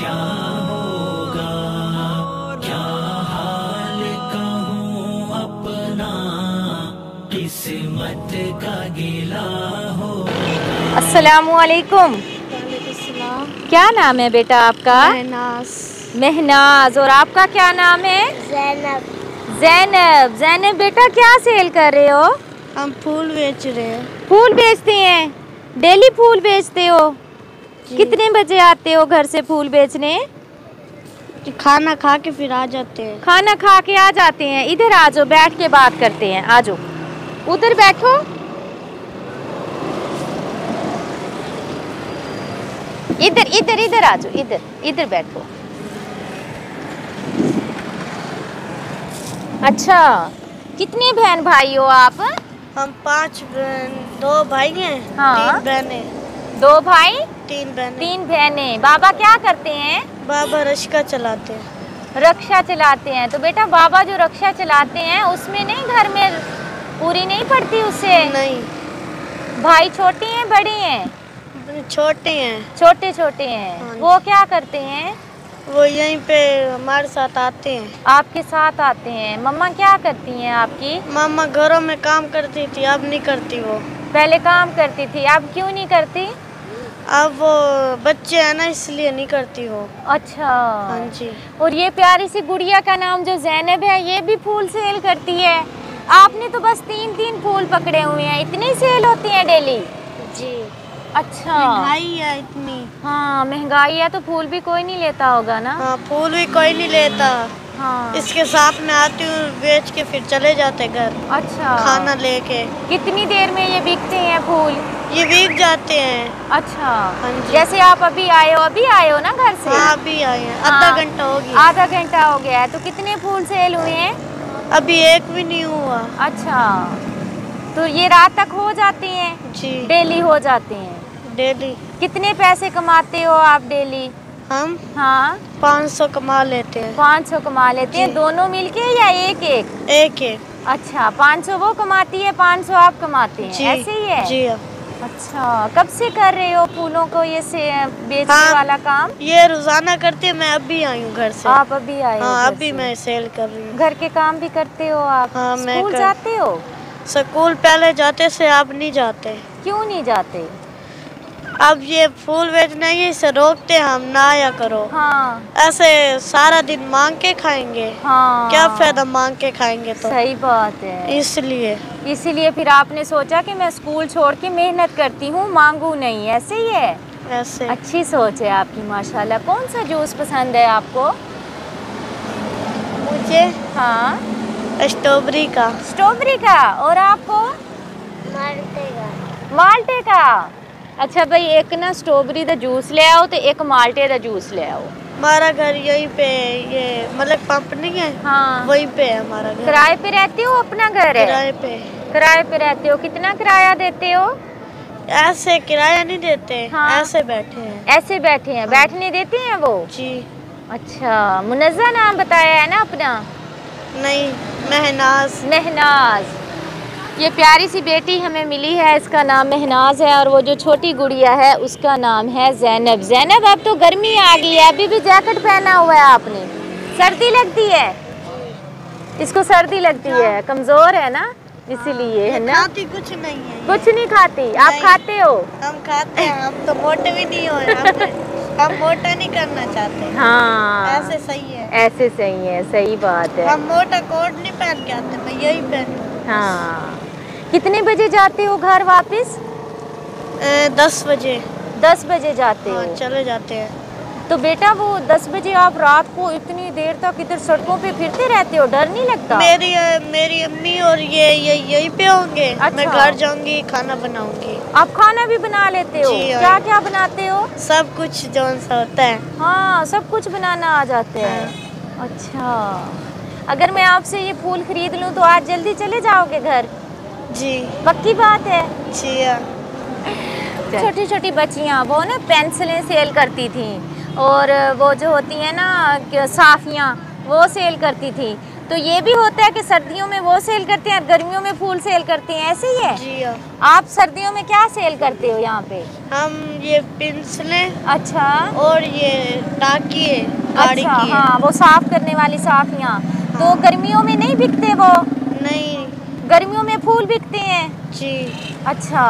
क्या होगा, क्या हाल कहूँ अपना, किस्मत का गिला होगा। अस्सलामुअलैकुम। क्या नाम है बेटा आपका? महनाज। और आपका क्या नाम है? ज़ैनब। ज़ैनब। ज़ैनब बेटा क्या सेल कर रहे हो? हम फूल बेच रहे हैं। फूल बेचते हैं? डेली फूल बेचते हो? कितने बजे आते हो घर से फूल बेचने? खाना खा के फिर आ जाते हैं। खाना खा के आ जाते हैं। इधर आ जाओ, बैठ के बात करते हैं। आ जाओ, उधर बैठो। इधर इधर इधर आ जाओ, इधर इधर बैठो। अच्छा, कितने बहन भाई हो आप? हम 5 बहन, 2 भाई हैं। हाँ। 3 बहनें। 2 भाई 3 बहनें। 3 बहनें। बाबा क्या करते हैं? बाबा रिक्शा चलाते हैं। रक्षा चलाते हैं। तो बेटा बाबा जो रक्षा चलाते हैं उसमें नहीं घर में पूरी नहीं पड़ती उससे? नहीं। भाई छोटे हैं बड़े हैं? छोटे हैं। छोटे छोटे हैं। हाँ। वो क्या करते हैं? वो यहीं पे हमारे साथ आते हैं। आपके साथ आते हैं। मम्मा क्या करती हैं आपकी? मामा घरों में काम करती थी, अब नहीं करती वो। पहले काम करती थी, अब क्यों नहीं करती? अब वो बच्चे हैं ना, इसलिए नहीं करती वो। अच्छा। हाँ जी। और ये प्यारी सी गुड़िया का नाम जो ज़ैनब है, ये भी फूल सेल करती है। आपने तो बस 3 फूल पकड़े हुए हैं, इतनी सेल होती है डेली? जी। अच्छा। महंगाई है इतनी। हाँ महंगाई है तो फूल भी कोई नहीं लेता होगा ना? हाँ, फूल भी कोई नहीं लेता। हाँ। इसके साथ में आती हूँ, बेच के फिर चले जाते घर। अच्छा। खाना लेके। कितनी देर में ये बिकते हैं फूल? ये बिक जाते हैं। अच्छा। हाँ जी। जैसे आप अभी आए हो ना घर से? हाँ, अभी आए हैं। हाँ। आधा घंटा हो गया। आधा घंटा हो गया है। तो कितने फूल सेल हुए हैं? अभी एक भी नहीं हुआ। अच्छा, तो ये रात तक हो जाते हैं? जी। डेली हो जाते हैं? डेली। कितने पैसे कमाते हो आप डेली? हम हाँ 500 कमा लेते हैं। 500 कमा लेते हैं। जी। दोनों मिलके या एक एक? एक एक। अच्छा, 500 वो कमाती है, 500 आप कमाते हैं? जी। ऐसे ही है? जी। अच्छा, कब से कर रहे हो फूलों को ये से बेचने हाँ, वाला काम? ये रोजाना करते हैं। मैं अभी आई हूँ घर से। आप अभी आए हो? हाँ, घर अभी से। मैं सेल कर रही हूँ। घर के काम भी करते हो आप? हाँ, मैं स्कूल कर- जाते हो? स्कूल पहले जाते से, अब नहीं जाते। क्यों नहीं जाते? अब ये फूल बेचना ही इसे रोकते हैं हम, ना आया करो। हाँ। ऐसे सारा दिन मांग के खाएंगे। हाँ। क्या फायदा मांग के खाएंगे तो। सही बात है। इसलिए इसीलिए फिर आपने सोचा कि मैं स्कूल छोड़ के मेहनत करती हूँ, मांगू नहीं। ऐसे ही है? ऐसे। अच्छी सोच है आपकी माशाल्लाह। कौन सा जूस पसंद है आपको? मुझे हाँ स्ट्रॉबेरी का। स्ट्रॉबेरी का। और आपको? माल्टे का। अच्छा भाई, एक ना स्ट्रॉबेरी का जूस ले आओ तो एक माल्टे का जूस ले आओ। हमारा घर यहीं पे, ये मतलब पंप नहीं है, हाँ वहीं पे है हमारा घर। किराए पे रहते हो? अपना घर है? किराए पे। किराए पे रहते हो? कितना किराया देते हो? ऐसे किराया नहीं देते। हाँ। ऐसे बैठे हैं। ऐसे बैठे हैं? बैठने देते हैं वो? जी। अच्छा, मुनज़्ज़ा नाम बताया है ना अपना? नहीं, महनाज। महनाज। ये प्यारी सी बेटी हमें मिली है, इसका नाम महनाज है। और वो जो छोटी गुड़िया है उसका नाम है ज़ैनब। ज़ैनब, अब तो गर्मी आ गई है, अभी भी जैकेट पहना हुआ है आपने। सर्दी लगती है? इसको सर्दी लगती है, कमज़ोर है ना, इसीलिए है ना? खाती कुछ नहीं है ये। कुछ नहीं खाती? आप नहीं। खाते हो? हम खाते हैं, हम तो मोटे भी नहीं हो रहे। हम मोटा नहीं करना चाहते। हाँ ऐसे सही है। ऐसे सही है, सही बात है। हम मोटा कोट नहीं पहन के आते, मैं यही पहन। हाँ। कितने बजे जाते हो घर वापस? 10 बजे। 10 बजे जाते हाँ, हो? चले जाते हैं। तो बेटा वो 10 बजे आप रात को इतनी देर तक इधर सड़कों पे फिरते रहते हो, डर नहीं लगता? मेरी अम्मी और ये यहीं पे होंगे। अच्छा। मैं घर जाऊंगी, खाना बनाऊंगी। आप खाना भी बना लेते हो? जी, क्या क्या बनाते हो? सब कुछ जो सा होता है। हाँ, सब कुछ बनाना आ जाते हैं। अच्छा, अगर मैं आपसे ये फूल खरीद लूँ तो आज जल्दी चले जाओगे घर? जी। पक्की बात है? जी हाँ। छोटी छोटी बच्चियाँ वो ना पेंसिलें सेल करती थी, और वो जो होती है ना साफियाँ, वो सेल करती थी। तो ये भी होता है कि सर्दियों में वो सेल करते हैं और गर्मियों में फूल सेल करते हैं, ऐसे ही है? जी हाँ। आप सर्दियों में क्या सेल करते हो यहाँ पे? हम ये पेंसिलें अच्छा। और ये टाकिए गाड़ी अच्छा, की। हाँ, वो साफ करने वाली साफियाँ। तो गर्मियों में नहीं बिकते वो? नहीं। गर्मियों में फूल बिकते हैं? जी। अच्छा,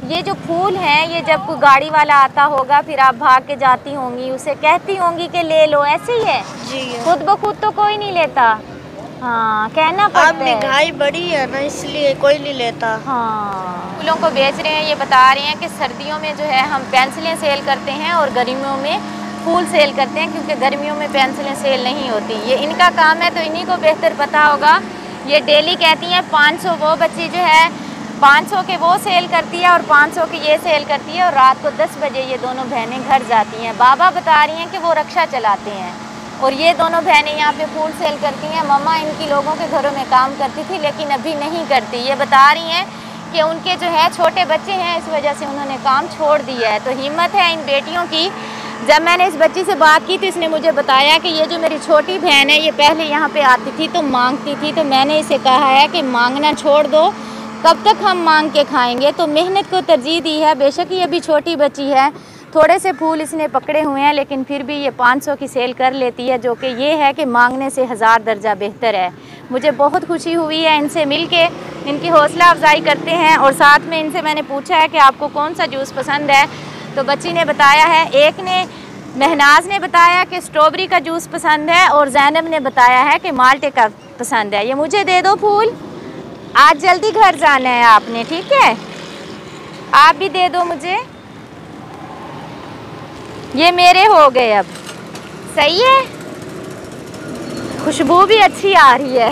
ये जो फूल हैं ये जब कोई गाड़ी वाला आता होगा फिर आप भाग के जाती होंगी, उसे कहती होंगी कि ले लो, ऐसे ही है? जी। खुद ब खुद तो कोई नहीं लेता। हाँ, कहना पड़ता अब है। महंगाई बढ़ी है ना, इसलिए कोई नहीं लेता। हाँ, फूलों को बेच रहे हैं, ये बता रहे हैं कि सर्दियों में जो है हम पेंसिलें सेल करते हैं और गर्मियों में फूल सेल करते हैं, क्योंकि गर्मियों में पेंसिलें सेल नहीं होती। ये इनका काम है तो इन्हीं को बेहतर पता होगा। ये डेली कहती हैं 500 वो बच्ची जो है 500 के वो सेल करती है और 500 की ये सेल करती है, और रात को 10 बजे ये दोनों बहनें घर जाती हैं। बाबा बता रही हैं कि वो रक्षा चलाते हैं और ये दोनों बहनें यहाँ पे फूल सेल करती हैं। मम्मा इनकी लोगों के घरों में काम करती थी लेकिन अभी नहीं करती। ये बता रही हैं कि उनके जो है छोटे बच्चे हैं, इस वजह से उन्होंने काम छोड़ दिया है। तो हिम्मत है इन बेटियों की। जब मैंने इस बच्ची से बात की तो इसने मुझे बताया कि ये जो मेरी छोटी बहन है ये पहले यहाँ पे आती थी तो मांगती थी, तो मैंने इसे कहा है कि मांगना छोड़ दो, कब तक हम मांग के खाएंगे। तो मेहनत को तरजीह दी है। बेशक ये अभी छोटी बच्ची है, थोड़े से फूल इसने पकड़े हुए हैं, लेकिन फिर भी ये 500 की सेल कर लेती है, जो कि ये है कि मांगने से 1000 दर्जा बेहतर है। मुझे बहुत खुशी हुई है इनसे मिल के, इनकी हौसला अफजाई करते हैं। और साथ में इनसे मैंने पूछा है कि आपको कौन सा जूस पसंद है, तो बच्ची ने बताया है, एक ने महनाज ने बताया कि स्ट्रॉबेरी का जूस पसंद है और जैनब ने बताया है कि माल्टे का पसंद है। ये मुझे दे दो फूल, आज जल्दी घर जाना है आपने, ठीक है? आप भी दे दो मुझे, ये मेरे हो गए अब। सही है, खुशबू भी अच्छी आ रही है।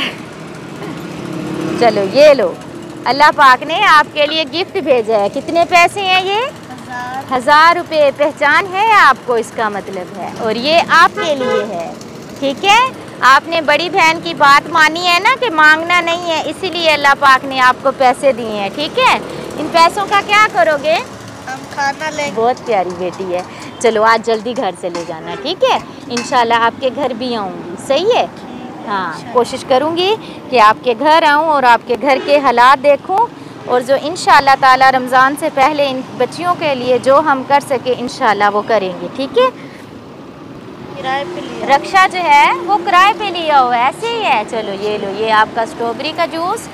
चलो ये लो, अल्लाह पाक ने आपके लिए गिफ्ट भेजा है। कितने पैसे हैं ये? 1000 रुपये। पहचान है आपको, इसका मतलब है। और ये आपके लिए है, ठीक है? आपने बड़ी बहन की बात मानी है ना कि मांगना नहीं है, इसीलिए अल्लाह पाक ने आपको पैसे दिए हैं, ठीक है? इन पैसों का क्या करोगे? हम खाना लेंगे। बहुत प्यारी बेटी है। चलो आज जल्दी घर चले जाना, ठीक है? इंशाल्लाह आपके घर भी आऊँगी, सही है? हाँ, कोशिश करूँगी कि आपके घर आऊँ और आपके घर के हालात देखूँ, और जो इंशाल्लाह ताला रमज़ान से पहले इन बच्चियों के लिए जो हम कर सके इंशाल्लाह वो करेंगे, ठीक है? किराए पे लिया। रक्षा जो है वो किराए पे लिया हुआ है, ऐसे ही है। चलो ये लो, ये आपका स्ट्रॉबेरी का जूस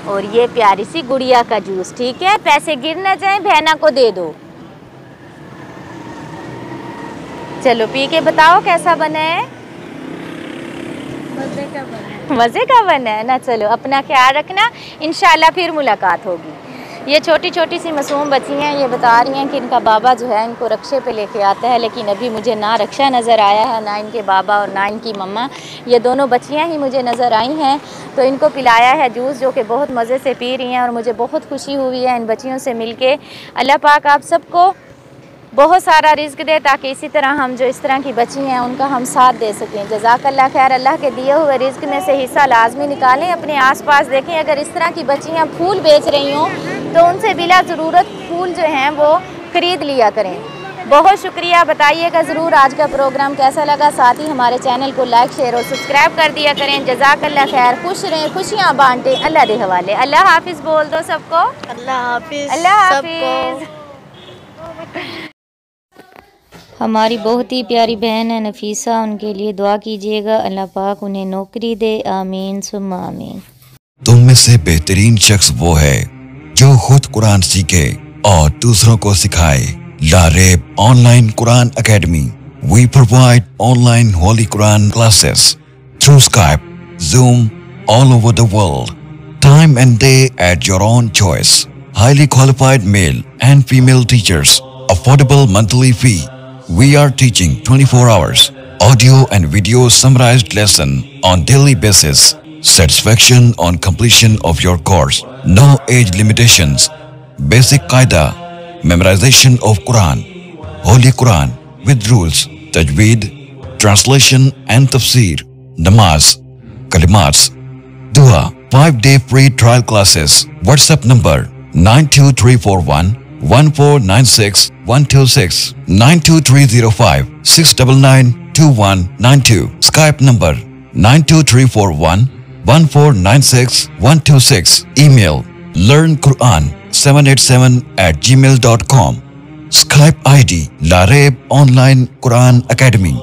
और ये प्यारी सी गुड़िया का जूस, ठीक है? पैसे गिर ना जाए, बहना को दे दो। चलो पी के बताओ कैसा बना है। मजे का बना। मज़े का बना है ना। चलो अपना ख्याल रखना, इंशाल्लाह फिर मुलाकात होगी। ये छोटी छोटी सी मासूम बच्ची हैं, ये बता रही हैं कि इनका बाबा जो है इनको रक्षे पे लेके आता है, लेकिन अभी मुझे ना रक्षा नज़र आया है, ना इनके बाबा और ना इनकी मम्मा। ये दोनों बच्चियां ही मुझे नज़र आई हैं, तो इनको पिलाया है जूस, जो कि बहुत मज़े से पी रही हैं और मुझे बहुत खुशी हुई है इन बच्चियों से मिल के। अल्लाह पाक आप सबको बहुत सारा रिज़्क दे, ताकि इसी तरह हम जो इस तरह की बच्ची हैं उनका हम साथ दे सकें। जज़ाकल्लाह खैर। अल्लाह के दिए हुए रिज़्क में से हिस्सा लाजमी निकालें। अपने आसपास देखें, अगर इस तरह की बच्चियां फूल बेच रही हों तो उनसे बिला ज़रूरत फूल जो हैं वो ख़रीद लिया करें। बहुत शुक्रिया। बताइएगा ज़रूर आज का प्रोग्राम कैसा लगा। साथ ही हमारे चैनल को लाइक, शेयर और सब्सक्राइब कर दिया करें। जज़ाकल्लाह खैर। खुश रहें, खुशियाँ बांटें। अल्लाह के हवाले। अल्लाह हाफिज़ बोल दो सबको। अल्लाह हाफिज़। अल्लाह सबको। हाफिज़। हमारी बहुत ही प्यारी बहन है नफीसा, उनके लिए दुआ कीजिएगा, अल्लाह पाक उन्हें नौकरी दे। आमीन सुम्मा आमीन। तुम में से बेहतरीन शख्स वो है जो खुद कुरान सीखे और दूसरों को सिखाए। Lareb online Quran academy. We provide online Holy Quran classes through Skype, Zoom, all over the world. Time and day at your own choice. Highly qualified male and female teachers. Affordable monthly fee. We are teaching 24 hours. Audio and video summarized lesson on daily basis. Satisfaction on completion of your course. No age limitations. Basic Qaida. Memorization of Quran. Holy Quran with rules. Tajweed. Translation and Tafsir. Namaz. Kalimats. Dua. 5-day free trial classes. WhatsApp number 92341 1496 126 92305 699 2192. Skype number 92341 1496-126. Email learnquran787@gmail.com. Skype ID Lareb Online Quran Academy.